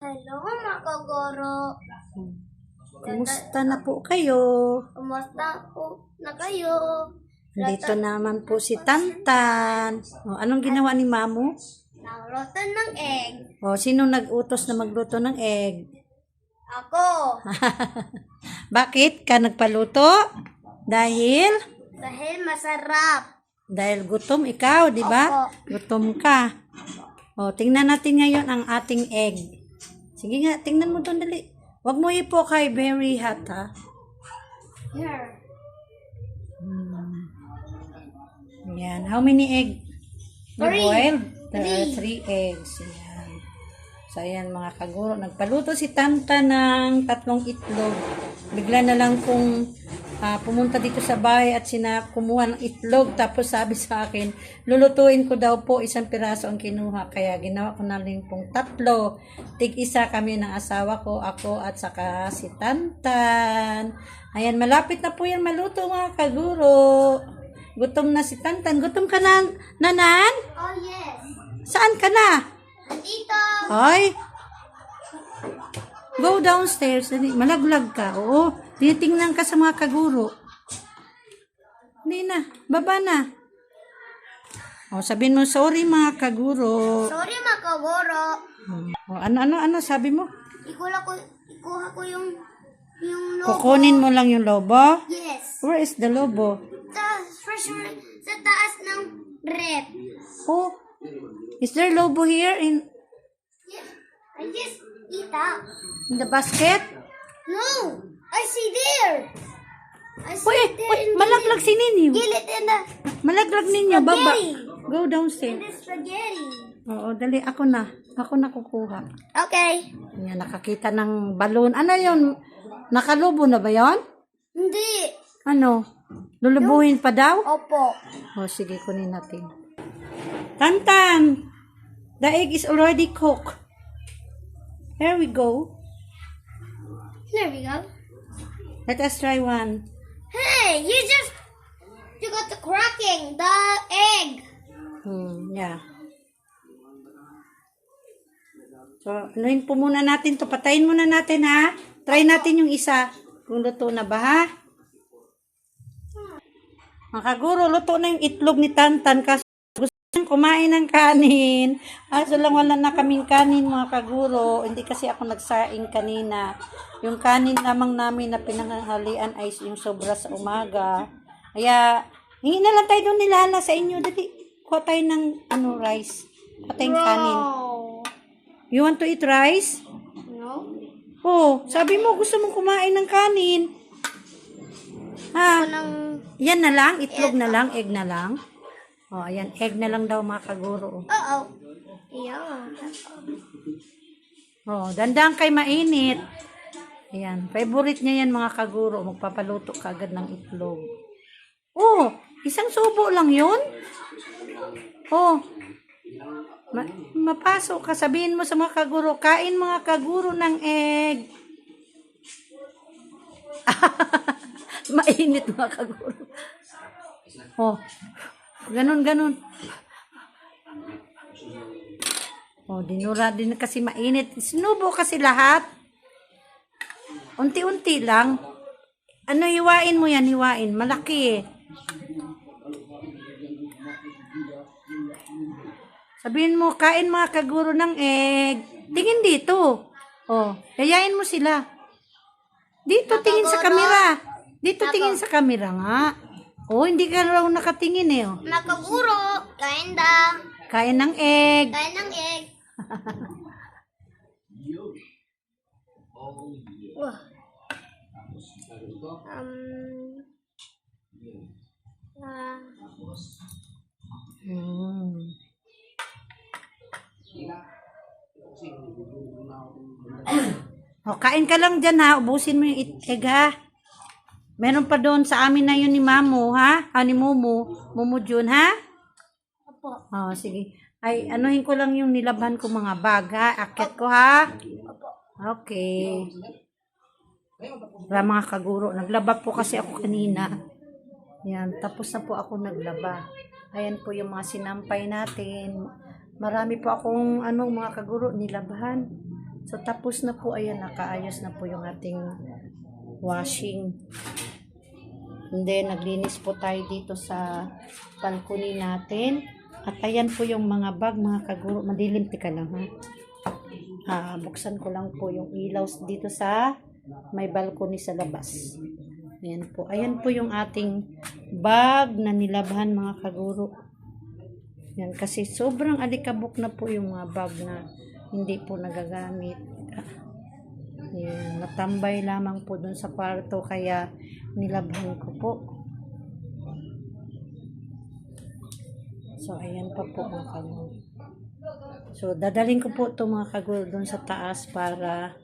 Hello, mga kagoro. Kumusta na po kayo? Kumusta po na kayo? Dito naman po si Tantan. O, anong ginawa ni Mamu? Nagluto ng egg. O, sino nag-utos na magluto ng egg? Ako. Bakit ka nagpaluto? Dahil Masarap. gutom ikaw, di ba? Opo. Gutom ka. O, tingnan natin ngayon ang ating egg. Sige nga, tingnan mo doon dali. Huwag mo ipo kay very hot, ha? Here. Yan. How many egg? Three. Boiled? There are Three. 3 eggs. Yan. So, ayan mga kaguro. Nagpaluto si Tanta ng 3 itlog. Bigla na lang kung pumunta dito sa bahay at kumuha ng itlog. Tapos sabi sa akin, lulutuin ko daw po 1 piraso ang kinuha. Kaya ginawa ko na rin pong 3. Tig-isa kami ng asawa ko, ako at saka si Tantan. Ayan, malapit na po yan maluto mga kaguro. Gutom na si Tantan. Gutom ka na, Nanan? Oh, yes. Saan ka na? Dito. Ay! Go downstairs. Malaglag ka. Oo. Tinitingnan ka sa mga kaguro. Hindi na. Baba na. O, sabihin mo, sorry mga kaguro. Sorry, mga kagoro. O, ano sabi mo? Ikuha ko yung logo. Kukunin mo lang yung lobo? Yes. Where is the lobo? Sa taas ng rep. Oh, is there lobo here in Yes. I just eat out. the basket? No. I see there. I see Uy, there in malaglag si ninyo. Gilid in the Malaglag ninyo, baba. Spaghetti. Go downstairs. spaghetti. Oo, dali, ako na. Ako na kukuha. Okay. Ayan, nakakita ng balon. Ano yun? Nakalubo na ba yun? Hindi. Ano? Lulubuhin pa daw? Opo. O, sige, kunin natin. Tantan! The egg is already cooked. Here we go. There we go. Let us try one. Hey, you got the cracking the egg. Yeah. So, anuhin po muna natin to. Patayin muna natin, ha? Try natin yung isa. Kung luto na ba, ha? Makaguro, luto na yung itlog ni Tantan kasi gusto niyang kumain ng kanin. Aso lang wala na kaming kanin, mga kaguro. Hindi kasi ako nagsaing kanina. Yung kanin lamang namin na pinanghalian ay yung sobra sa umaga. Kaya, hingi na lang tayo doon ni Lala sa inyo. Dali, kuha tayo ng rice. Kuha tayong kanin. You want to eat rice? No. Oh, sabi mo gusto mong kumain ng kanin. Ha? Yan na lang, itlog na lang, egg na lang. Oh, ayan, egg na lang daw mga kaguro. Uh-oh. Yeah. Oh, dandang kay mainit. Ayan, favorite niya yan mga kaguro. Magpapaluto ka agad ng itlog. Oh, 1 subo lang yun? Oh, mapasok ka. Sabihin mo sa mga kaguro, kain mga kaguro ng egg. Mainit mga kaguro. Oh, ganun. Oh, dinura din kasi mainit. Sinubo kasi lahat. Unti-unti lang. Ano, hiwain mo yan, hiwain. Malaki eh. Sabihin mo, kain mga kaguro ng egg. Tingin dito. Oh, yayain mo sila. Dito, tingin sa kamera. Dito, tingin sa kamera nga. Oh, hindi ka raw nakatingin eh. Oh. Nakaguro. Kain da. Kain ng egg. Kain ng egg. Wah. Oh, kain ka lang dyan ha. Ubusin mo yung egg ha. Meron pa doon sa amin na yun ni Mamu ha. Ni Mumu. Mumu Jun ha. Opo. Oh, sige. Ay, anuhin ko lang yung nilaban ko mga bag ha. Akyat ko ha. Okay. Para mga kaguro. Naglaba po kasi ako kanina. Yan. Tapos na po ako naglaba. Ayan po yung mga sinampay natin. Marami po akong mga kaguro nilabahan. So, tapos na po, ayan, nakaayos na po yung ating washing. And then, naglinis po tayo dito sa balcony natin. At ayan po yung mga bag, mga kaguro. Madilim, tika lang, ha? Buksan ko lang po yung ilaw dito sa may balcony sa labas. Ayan po. Ayan po yung ating bag na nilabhan, mga kaguro. Yan, kasi sobrang alikabok na po yung mga bag na hindi po nagagamit. Yan, natambay lamang po dun sa kwarto, kaya nilabhan ko po. So, ayan pa po mga kaguro. So, dadaling ko po ito mga kaguro dun sa taas para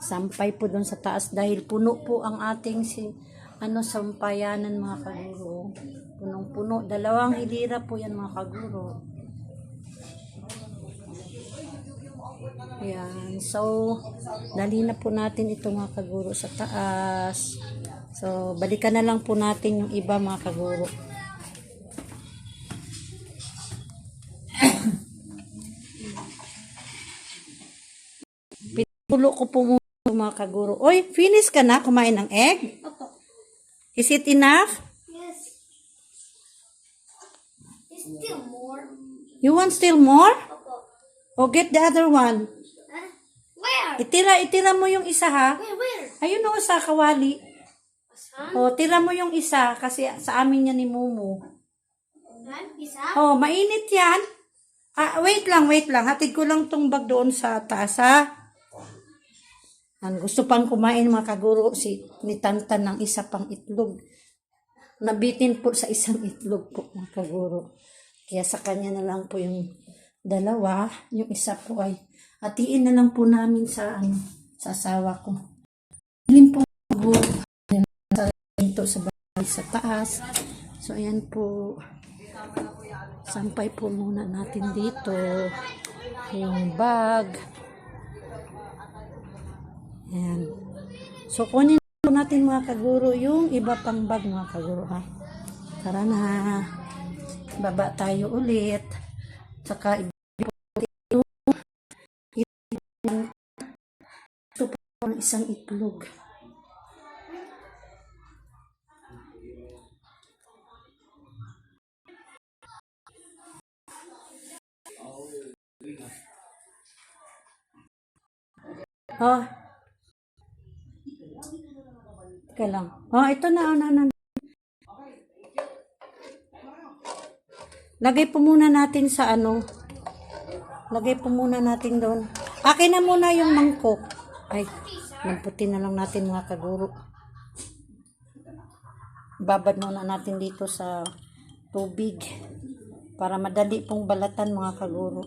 sampay po dun sa taas dahil puno po ang ating sampayanan mga kaguro. Punong-puno. 2 hilira po yan mga kaguro. Ayan. So, dali na po natin ito mga kaguro sa taas. So, balikan na lang po natin yung iba mga kaguro. Pinulo ko po muna mga kaguro. Oy, finish ka na kumain ng egg? Opo. Is it enough? Yes. There's still more. You want still more? Opo. O get the other one. Huh? Where? Itira mo yung isa ha. Where? Ayun o sa kawali. Saan? O, tira mo yung isa kasi sa amin yan ni Mumu. Isa? O, mainit yan. Wait lang. Hatid ko lang tong bag doon sa taas ha. Gusto pang kumain mga kaguro ni Tantan ng isa pang itlog. Nabitin po sa isang itlog po mga kaguro. Kaya sa kanya na lang po yung 2. Yung isa po ay hatiin na lang po namin sa asawa ko. Alim po dito sa bahay sa taas. So ayan po. Sampay po muna natin dito yung bag. Ayan. So, kunin po natin mga kaguro yung iba pang bag mga kaguro ha. Tara na. Baba tayo ulit. Saka ito po ang isang itlog. Oh. Teka lang. Oh, ito na. Lagay po muna natin sa Lagay po muna natin doon. Akin na muna yung mangkok. Ay, magputi na lang natin mga kaguro. Babad muna natin dito sa tubig para madali pong balatan mga kaguro.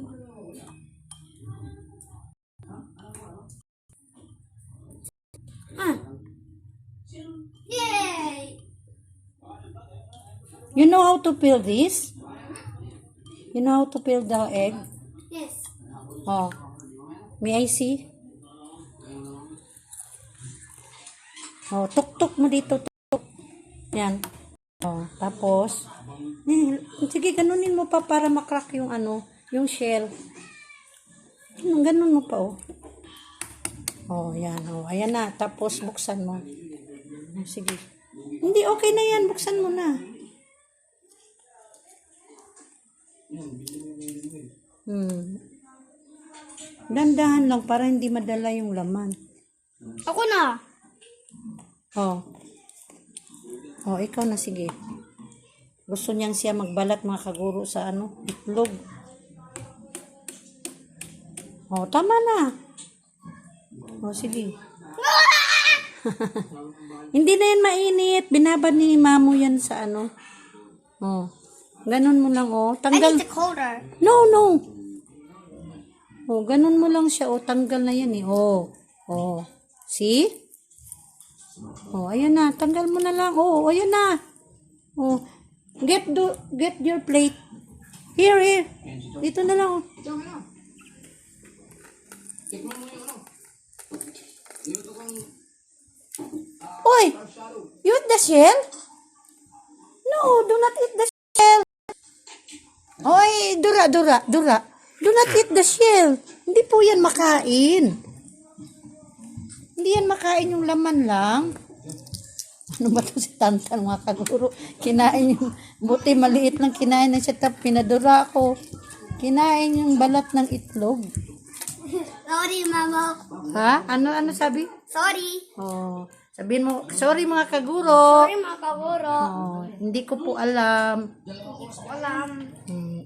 Yay! You know how to peel this? You know how to peel the egg? Yes. Oh. May I see? Oh, tuk-tuk mo dito. Tuk-tuk. Yan. Oh, tapos, sige, ganunin mo pa para makrack yung yung shell. Ganun mo pa, oh. Oh, yan. Oh, ayan na. Tapos, buksan mo. Oh, sige. Hindi, okay na yan. Buksan mo na. Dandahan lang para hindi madala yung laman. Ako na. Oh. Oh, ikaw na, sige. Gusto niyang siya magbalat mga kaguro sa itlog. Oh, tama na. Oh, sige. Hindi na yan mainit. Binabad ni Mamo yan sa Oh. Ganun mo lang, oh. I Tanggal. need the colder. No. Oh, ganun mo lang siya. Oh, tanggal na yan eh. Oh. Oh. See? Oh, ayan na. Tanggal mo na lang. Oh, ayan na. Oh. Get your plate. Here. Dito na lang. Oh. Oy! You eat the shell? No, do not eat the shell. Oy, Dura. Do not eat the shell. Hindi po yan makain. Hindi yan makain yung laman lang. Ano ba to si Tantan mga kaguro? Kinain yung, buti maliit lang kinain na siya, tap pinadura ko. Kinain yung balat ng itlog. Sorry, Mama. Ha? Ano sabi? Sorry. Oh, sabihin mo, sorry mga kaguro. Sorry, mga kaburo. Oh, hindi ko po alam. Alam.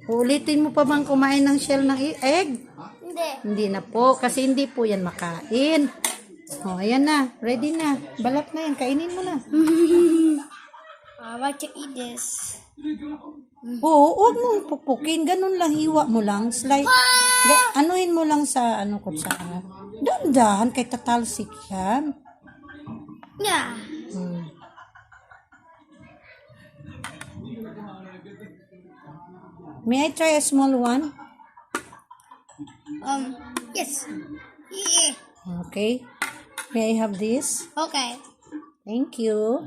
Ulitin mo pa bang kumain ng shell ng egg? Hindi. Hindi na po, kasi hindi po yan makain. Oh, ayan na. Ready na. Balat na yan. Kainin mo na. I want to eat this. Oo, huwag mong pupukin. Ganun lang. Hiwa mo lang. Slide. Anuhin mo lang sa ano ko sa dahan kay tatalsik yan. Yeah. May I try a small one? Yes. Yeah. Okay. May I have this? Okay. Thank you.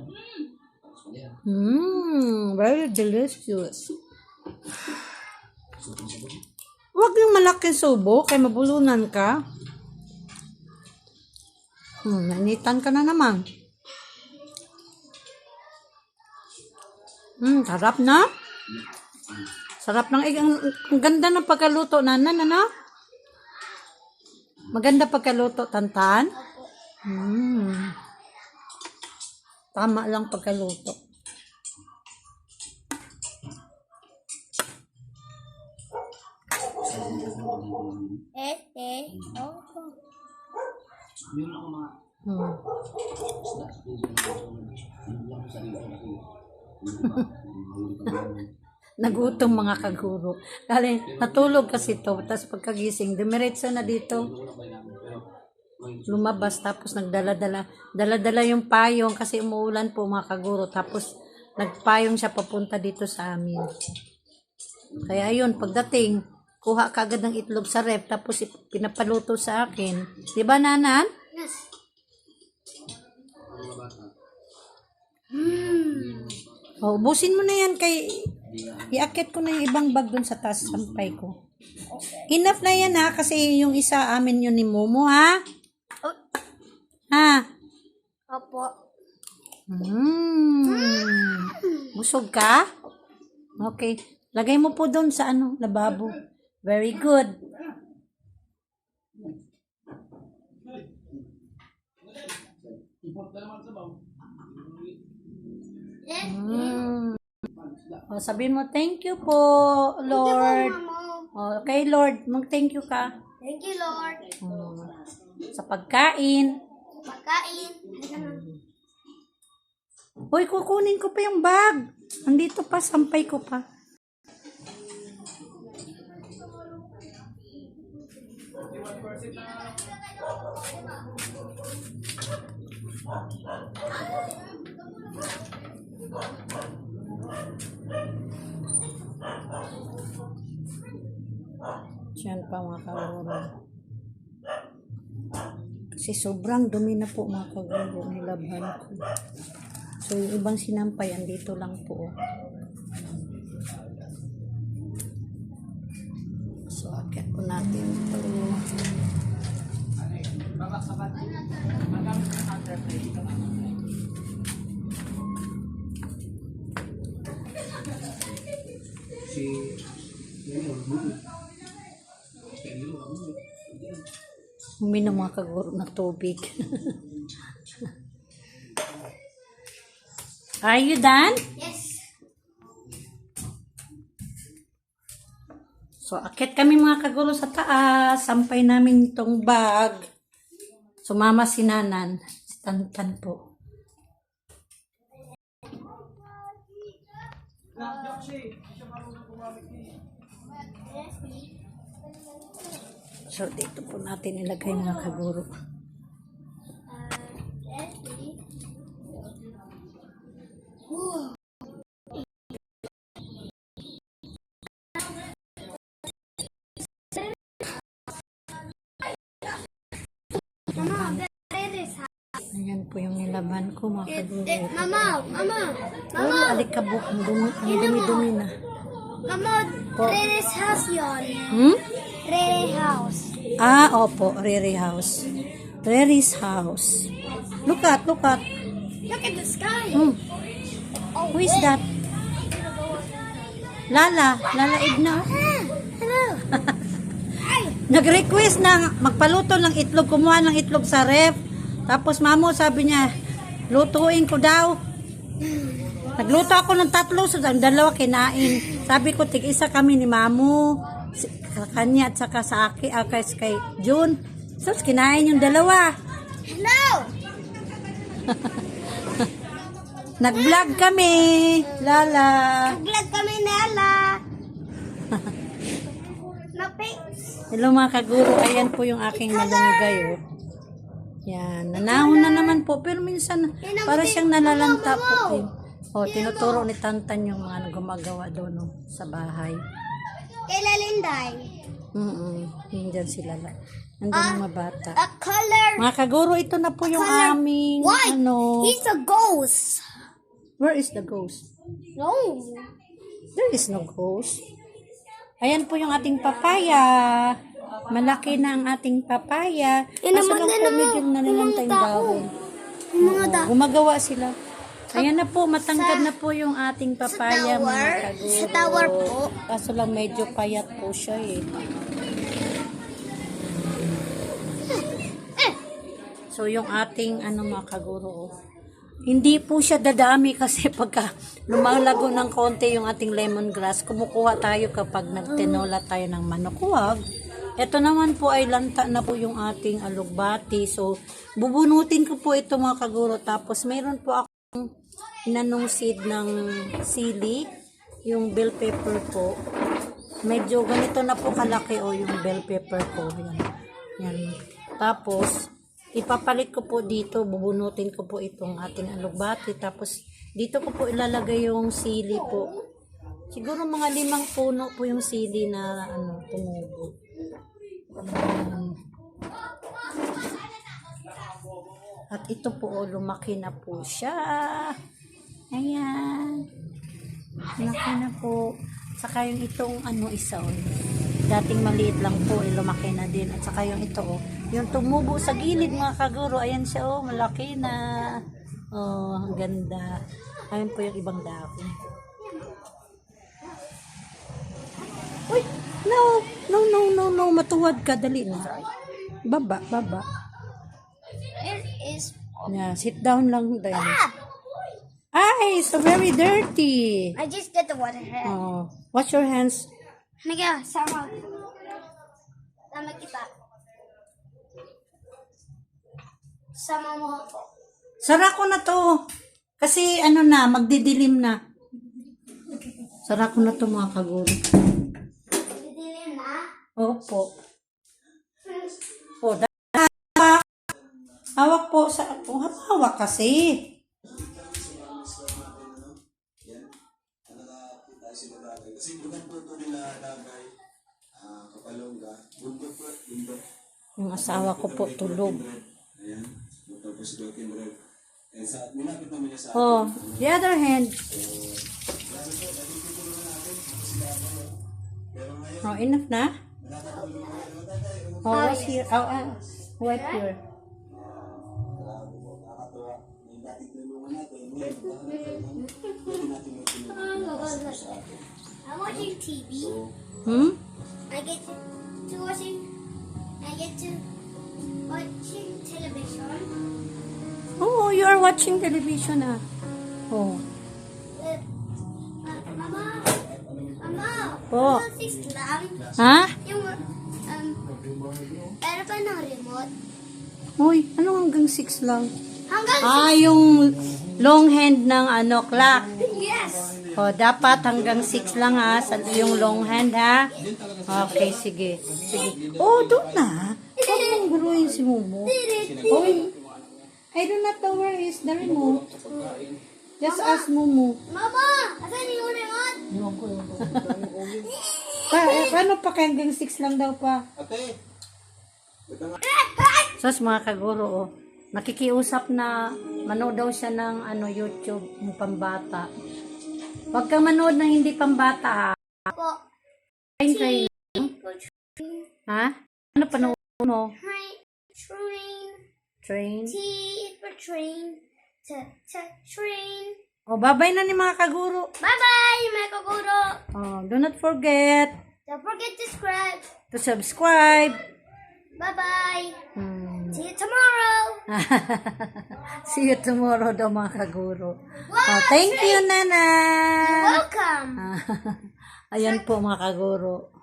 Very delicious. Huwag yung malaking subo, kay mabulunan ka. Nainitan ka na naman. Sarap na. Sarap ng egg. Ang ganda ng pagkaluto, nanan, ano? Maganda pagkaluto, Tantan. Tama lang pagkaluto. Nagutom mga kaguro. Kali, natulog kasi to. Tapos pagkagising, dumiretso na dito. Lumabas tapos dala-dala yung payong kasi umuulan po mga kaguro. Tapos nagpayong siya papunta dito sa amin. Kaya ayun, pagdating, kuha kagad ng itlog sa ref tapos pinapaluto sa akin. Diba, Nanan? Yes. Oh, ubusin mo na yan kay iakit ko na yung ibang bag dun sa taas sampay ko. Enough na yan ha kasi yung isa amin yun ni Momo ha. Ha? Opo. Busog ka? Okay. Lagay mo po doon sa lababo. Very good. Oh, sabihin mo, thank you po, Lord. Okay, Lord, mag-thank you ka. Thank you, Lord. Sa pagkain. Pagkain. Hoy, kukunin ko pa yung bag. Andito pa, sampay ko pa. Diyan pa mga kaguro. Kasi sobrang dumi na po mga kaguro nilabhan ko. So yung ibang sinampay andito lang po. So akit po natin ito. Uminom mga kaguro ng tubig. Are you done? Yes. So, akit kami mga kaguro sa taas. Sampay namin itong bag. Sumama si Nanan. Si Tantan po. So, dito po natin ilagay mga kaguro. Ayan po yung nilaban ko mga kaguro. Mama. Oh, alikabok. Ang dumi-dumi na. Mama, Rere's house yun. Hmm? Rere house. Ah, opo. Riri house. Rari's house. Look at. Look at the sky. Hmm. Oh, Who is that? Lala Edna. Hello. Nag-request na magpaluto ng itlog, kumuha ng itlog sa ref. Tapos mamo sabi niya, lutuin ko daw. Nagluto ako ng 3, so ang 2 kinain. Sabi ko, tig-isa kami ni mamo, kanya at saka sa akin, kay June. So, kinain yung 2. Hello. Nag-vlog kami, Lala. Vlog kami Nala. No thanks. Hello mga kaguro, ayan po yung aking malunggay, oh. Yan, nanahon na naman po, pero minsan para siyang nalalanta po. Eh. Oh, tinuturo ni Tantan yung mga gumagawa doon, oh, sa bahay. Kay Linday. Yun dyan sila. Nandun yung mga bata. A color. Mga kaguro, ito na po yung aming, Why? ano. He's a ghost. Where is the ghost? No. There is no ghost. Ayan po yung ating papaya. Malaki na ang ating papaya. Kaso lang po medyo nalalanta yung dahon. Oo, gumagawa sila. Ayan na po, matangkad na po yung ating papaya, mga kaguro. Sa tower po. Kaso lang medyo payat po siya eh. So yung ating mga kaguro, hindi po siya dadami kasi pagka lumalago ng konti yung ating lemongrass, kumukuha tayo kapag nagtinola tayo ng manok. Huwag. Ito naman po ay lanta na po yung ating alugbati. So, bubunutin ko po ito mga kaguro. Tapos, mayroon po akong inanong seed ng sili. Yung bell pepper po. Medyo ganito na po kalaki yung bell pepper ko. Yan. Yan. Tapos, ipapalit ko po dito. Bubunutin ko po itong ating alugbati. Tapos, dito ko po ilalagay yung sili po. Siguro mga 5 puno po yung sili na tumubo. At ito po, lumaki na po siya. Ayan. Lumaki na po. Saka yung itong isa, dating maliit lang po, lumaki na din. At saka yung ito, yung tumubo sa gilid mga kaguro, ayan siya, malaki na. Ang ganda. Ayan po yung ibang dahon. Uy! No, matuwad ka, dali na. Baba. It is. Yeah, sit down lang din. Ay, so very dirty. I just get the water here. Oh, wash your hands. Mega, sama. Sama kita. Sama mo ako. Sara ko na to. Kasi magdidilim na. Sara ko na to mga kaguro. Didilim na. Opo. Hawak po sa hawak kasi. Yung asawa ko po tulog. Oh, the other hand. Oh, enough na? Oh, what's here? Wipe here. I'm watching TV. I get to watching television. Oh, you are watching television Oh. Mama. Po. 6 lang. Ha? Yung pero pa ng remote. Uy, ano hanggang 6 lang? Hanggang Yung long hand ng clock. yes. O, dapat hanggang 6 lang yung long hand Okay, sige. Oh, doon na. Huwag mong guruin si Momo. Uy, I do not know where is the remote. Just ask Momo. Mama, asan yung remote? Paano pa kaya hanggang 6 lang daw pa? Sos mga kaguro, nakikiusap na manood daw siya ng YouTube ng pambata. Huwag kang manood ng hindi pambata Po. Train. Ha? Ano panood mo? Train. train. T is for train. Train. O, bye-bye na ni mga kaguro. Bye-bye, mga kaguro. Oh, do not forget Don't forget to subscribe. to subscribe. Bye-bye. Hmm. See you tomorrow. See you tomorrow daw mga kaguro. Wow, Oh, thank you, Nana. Welcome. Ayan po mga kaguro.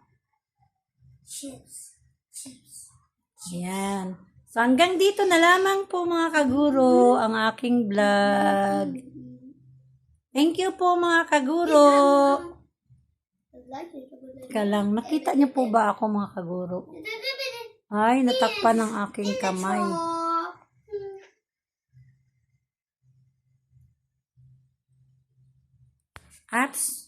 Chips. Chips. Ayan. So hanggang dito na lamang po mga kaguro ang aking vlog. Thank you po mga kaguro. Teka lang, nakita niyo po ba ako mga kaguro? Ay, natakpan ng aking kamay. Apps.